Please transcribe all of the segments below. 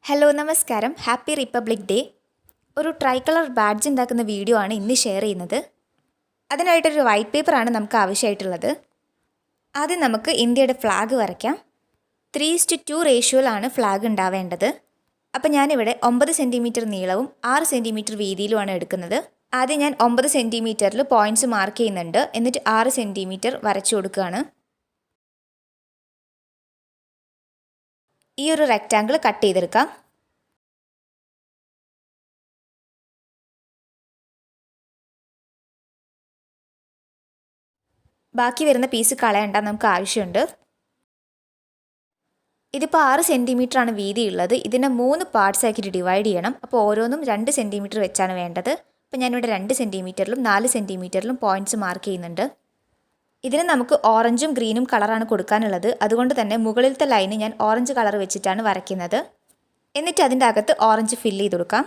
Hello നമസ്കാരം, happy republic day. ഒരു ട്രൈകളർ badge ഉണ്ടാക്കുന്ന വീഡിയോ ആണ് ഇന്ന് ഷെയർ ചെയ്യുന്നത്. അതിനായിട്ടൊരു വൈറ്റ് പേപ്പറാണ് നമുക്ക് ആവശ്യമായിട്ടുള്ളത്. ആദ്യം നമുക്ക് ഇന്ത്യയുടെ ഫ്ലാഗ് വരയ്ക്കാം. 3:2 റേഷ്യോയിലാണ് ഫ്ലാഗ് ഉണ്ടാവേണ്ടത്. അപ്പോൾ ഞാനിവിടെ 9 സെൻറ്റിമീറ്റർ നീളവും 6 സെൻറ്റിമീറ്റർ വീതിയിലുമാണ് എടുക്കുന്നത്. ആദ്യം ഞാൻ 9 സെൻറ്റിമീറ്ററിൽ പോയിൻറ്റ്സ് മാർക്ക് ചെയ്യുന്നുണ്ട്. എന്നിട്ട് 6 സെൻറ്റിമീറ്റർ വരച്ചു കൊടുക്കുകയാണ്. ഈ ഒരു റെക്റ്റാങ്കിൾ കട്ട് ചെയ്തെടുക്കാം. ബാക്കി വരുന്ന പീസ് കളയണ്ട, നമുക്ക് ആവശ്യമുണ്ട്. ഇതിപ്പോൾ 6 സെൻറ്റിമീറ്റർ ആണ് വീതിയുള്ളത്. ഇതിനെ 3 പാർട്സ് ആക്കിയിട്ട് ഡിവൈഡ് ചെയ്യണം. അപ്പോൾ ഓരോന്നും 2 സെൻറ്റിമീറ്റർ വെച്ചാണ് വേണ്ടത്. അപ്പോൾ ഞാനിവിടെ 2 സെൻറ്റിമീറ്ററിലും 4 സെൻറ്റിമീറ്ററിലും പോയിൻറ്റ്സ് മാർക്ക് ചെയ്യുന്നുണ്ട്. ഇതിന് നമുക്ക് ഓറഞ്ചും ഗ്രീനും കളറാണ് കൊടുക്കാനുള്ളത്. അതുകൊണ്ട് തന്നെ മുകളിലത്തെ ലൈന് ഞാൻ ഓറഞ്ച് കളർ വെച്ചിട്ടാണ് വരയ്ക്കുന്നത്. എന്നിട്ട് അതിൻ്റെ അകത്ത് ഓറഞ്ച് ഫില്ല് ചെയ്ത് കൊടുക്കാം.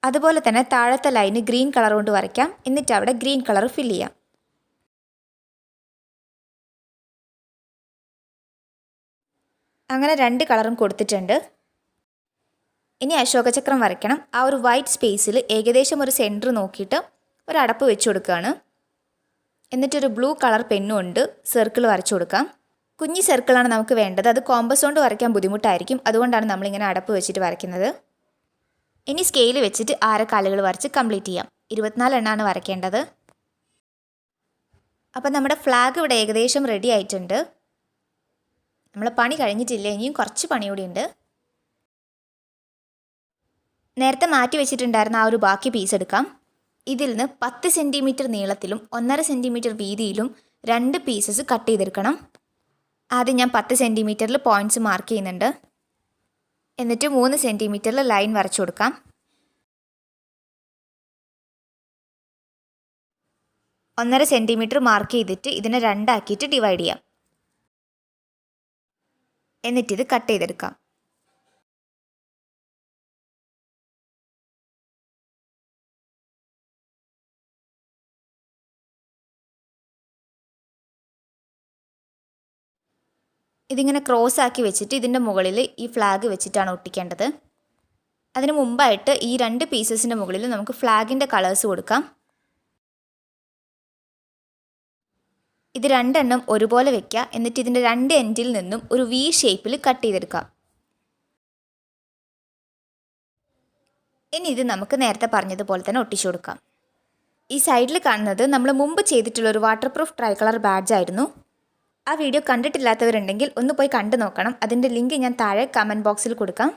അതുപോലെ തന്നെ താഴത്തെ ലൈന് ഗ്രീൻ കളർ കൊണ്ട് വരയ്ക്കാം. എന്നിട്ട് അവിടെ ഗ്രീൻ കളർ ഫില്ല് ചെയ്യാം. അങ്ങനെ 2 കളറും കൊടുത്തിട്ടുണ്ട്. ഇനി അശോകചക്രം വരയ്ക്കണം. ആ ഒരു വൈറ്റ് സ്പേസിൽ ഏകദേശം ഒരു സെൻറ്റർ നോക്കിയിട്ട് ഒരു അടപ്പ് വെച്ച് കൊടുക്കുകയാണ്. എന്നിട്ടൊരു ബ്ലൂ കളർ പെന്നും ഉണ്ട്, സർക്കിൾ വരച്ചു കൊടുക്കാം. കുഞ്ഞി സർക്കിളാണ് നമുക്ക് വേണ്ടത്. അത് കോമ്പസ് കൊണ്ട് വരയ്ക്കാൻ ബുദ്ധിമുട്ടായിരിക്കും. അതുകൊണ്ടാണ് നമ്മളിങ്ങനെ അടപ്പ് വെച്ചിട്ട് വരയ്ക്കുന്നത്. ഇനി സ്കെയിൽ വെച്ചിട്ട് ആരക്കാലുകൾ വരച്ച് കംപ്ലീറ്റ് ചെയ്യാം. 24 എണ്ണമാണ് വരയ്ക്കേണ്ടത്. അപ്പം നമ്മുടെ ഫ്ലാഗ് ഇവിടെ ഏകദേശം റെഡി ആയിട്ടുണ്ട്. നമ്മളെ പണി കഴിഞ്ഞിട്ടില്ല, ഇനിയും കുറച്ച് പണി കൂടി ഉണ്ട്. നേരത്തെ മാറ്റി വെച്ചിട്ടുണ്ടായിരുന്ന ആ ഒരു ബാക്കി പീസ് എടുക്കാം. ഇതിൽ നിന്ന് 10 സെൻറ്റിമീറ്റർ നീളത്തിലും 1.5 സെൻറ്റിമീറ്റർ വീതിയിലും 2 പീസസ് കട്ട് ചെയ്തെടുക്കണം. ആദ്യം ഞാൻ 10 സെൻറ്റിമീറ്ററിൽ പോയിൻറ്റ്സ് മാർക്ക് ചെയ്യുന്നുണ്ട്. എന്നിട്ട് 3 സെൻറ്റിമീറ്ററിൽ ലൈൻ വരച്ചു കൊടുക്കാം. ഒന്നര സെൻറ്റിമീറ്റർ മാർക്ക് ചെയ്തിട്ട് ഇതിനെ 2 ആക്കിയിട്ട് ഡിവൈഡ് ചെയ്യാം. എന്നിട്ടിത് കട്ട് ചെയ്തെടുക്കാം. ഇതിങ്ങനെ ക്രോസ് ആക്കി വെച്ചിട്ട് ഇതിൻ്റെ മുകളിൽ ഈ ഫ്ലാഗ് വെച്ചിട്ടാണ് ഒട്ടിക്കേണ്ടത്. അതിന് മുമ്പായിട്ട് ഈ 2 പീസസിൻ്റെ മുകളിൽ നമുക്ക് ഫ്ലാഗിൻ്റെ കളേഴ്സ് കൊടുക്കാം. ഇത് 2 എണ്ണം ഒരുപോലെ വെക്കുക. എന്നിട്ട് ഇതിൻ്റെ 2 എൻഡിൽ നിന്നും ഒരു വി ഷേപ്പിൽ കട്ട് ചെയ്തെടുക്കാം. ഇനി ഇത് നമുക്ക് നേരത്തെ പറഞ്ഞതുപോലെ തന്നെ ഒട്ടിച്ചു കൊടുക്കാം. ഈ സൈഡിൽ കാണുന്നത് നമ്മൾ മുമ്പ് ചെയ്തിട്ടുള്ളൊരു വാട്ടർ പ്രൂഫ് ട്രൈകളർ ബാഡ്ജ് ആയിരുന്നു. ആ വീഡിയോ കണ്ടിട്ടില്ലാത്തവരുണ്ടെങ്കിൽ ഒന്ന് പോയി കണ്ടു നോക്കണം. അതിൻ്റെ ലിങ്ക് ഞാൻ താഴെ കമൻറ്റ് ബോക്സിൽ കൊടുക്കാം.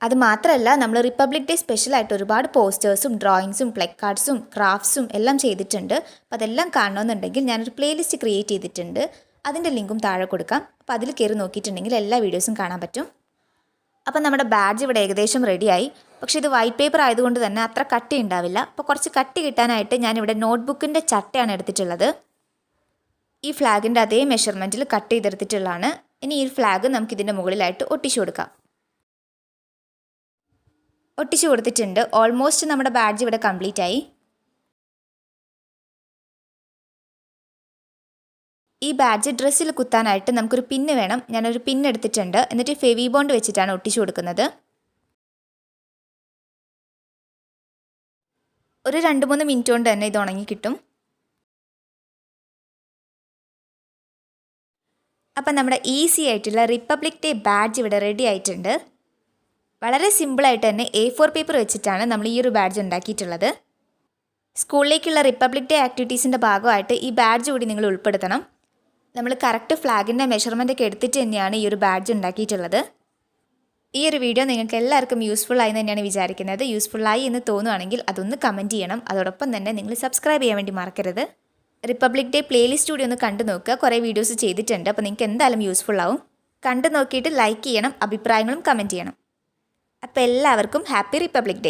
അത് മാത്രമല്ല, നമ്മൾ റിപ്പബ്ലിക് ഡേ സ്പെഷ്യലായിട്ട് ഒരുപാട് പോസ്റ്റേഴ്സും ഡ്രോയിങ്സും പ്ലക്കാർഡ്സും ക്രാഫ്റ്റ്സും എല്ലാം ചെയ്തിട്ടുണ്ട്. അപ്പോൾ അതെല്ലാം കാണണമെന്നുണ്ടെങ്കിൽ ഞാനൊരു പ്ലേലിസ്റ്റ് ക്രിയേറ്റ് ചെയ്തിട്ടുണ്ട്. അതിൻ്റെ ലിങ്കും താഴെ കൊടുക്കാം. അപ്പോൾ അതിൽ കയറി നോക്കിയിട്ടുണ്ടെങ്കിൽ എല്ലാ വീഡിയോസും കാണാൻ പറ്റും. അപ്പം നമ്മുടെ ബാഡ്ജ് ഇവിടെ ഏകദേശം റെഡിയായി. പക്ഷേ ഇത് വൈറ്റ് പേപ്പർ ആയതുകൊണ്ട് തന്നെ അത്ര കട്ടി ഉണ്ടാവില്ല. അപ്പോൾ കുറച്ച് കട്ടി കിട്ടാനായിട്ട് ഞാനിവിടെ നോട്ട്ബുക്കിൻ്റെ ചട്ടയാണ് എടുത്തിട്ടുള്ളത്. ഈ ഫ്ലാഗിൻ്റെ അതേ മെഷർമെൻറ്റിൽ കട്ട് ചെയ്തെടുത്തിട്ടുള്ളതാണ്. ഇനി ഈ ഫ്ലാഗ് നമുക്ക് ഇതിൻ്റെ മുകളിലായിട്ട് ഒട്ടിച്ചു കൊടുക്കാം. ഒട്ടിച്ചു കൊടുത്തിട്ടുണ്ട്. ഓൾമോസ്റ്റ് നമ്മുടെ ബാഡ്ജ് ഇവിടെ കംപ്ലീറ്റ് ആയി. ഈ ബാഡ്ജ് ഡ്രസ്സിൽ കുത്താനായിട്ട് നമുക്കൊരു പിന്ന് വേണം. ഞാനൊരു പിന്ന് എടുത്തിട്ടുണ്ട്. എന്നിട്ട് ഫെവി ബോണ്ട് വെച്ചിട്ടാണ് ഒട്ടിച്ചു കൊടുക്കുന്നത്. ഒരു 2-3 മിനിറ്റ് കൊണ്ട് തന്നെ ഇത് ഉണങ്ങി കിട്ടും. അപ്പം നമ്മുടെ ഈസി ആയിട്ടുള്ള റിപ്പബ്ലിക് ഡേ ബാഡ്ജ് ഇവിടെ റെഡി ആയിട്ടുണ്ട്. വളരെ സിമ്പിളായിട്ട് തന്നെ A4 പേപ്പർ വെച്ചിട്ടാണ് നമ്മൾ ഈ ഒരു ബാഡ്ജ് ഉണ്ടാക്കിയിട്ടുള്ളത്. സ്കൂളിലേക്കുള്ള റിപ്പബ്ലിക് ഡേ ആക്ടിവിറ്റീസിൻ്റെ ഭാഗമായിട്ട് ഈ ബാഡ്ജ് കൂടി നിങ്ങൾ ഉൾപ്പെടുത്തണം. നമ്മൾ കറക്റ്റ് ഫ്ലാഗിൻ്റെ മെഷർമെൻ്റ് ഒക്കെ എടുത്തിട്ട് തന്നെയാണ് ഈ ഒരു ബാഡ്ജ് ഉണ്ടാക്കിയിട്ടുള്ളത്. ഈ ഒരു വീഡിയോ നിങ്ങൾക്ക് എല്ലാവർക്കും യൂസ്ഫുൾ ആയി തന്നെയാണ് വിചാരിക്കുന്നത്. യൂസ്ഫുള്ളായി എന്ന് തോന്നുകയാണെങ്കിൽ അതൊന്ന് കമൻറ്റ് ചെയ്യണം. അതോടൊപ്പം തന്നെ നിങ്ങൾ സബ്സ്ക്രൈബ് ചെയ്യാൻ വേണ്ടി മറക്കരുത്. റിപ്പബ്ലിക് ഡേ പ്ലേലിസ്റ്റ് കൂടി ഒന്ന് കണ്ടു നോക്കുക. കുറേ വീഡിയോസ് ചെയ്തിട്ടുണ്ട്. അപ്പോൾ നിങ്ങൾക്ക് എന്തായാലും യൂസ്ഫുൾ ആവും. കണ്ടു നോക്കിയിട്ട് ലൈക്ക് ചെയ്യണം, അഭിപ്രായങ്ങളും കമൻറ്റ് ചെയ്യണം. അപ്പോൾ എല്ലാവർക്കും ഹാപ്പി റിപ്പബ്ലിക് ഡേ.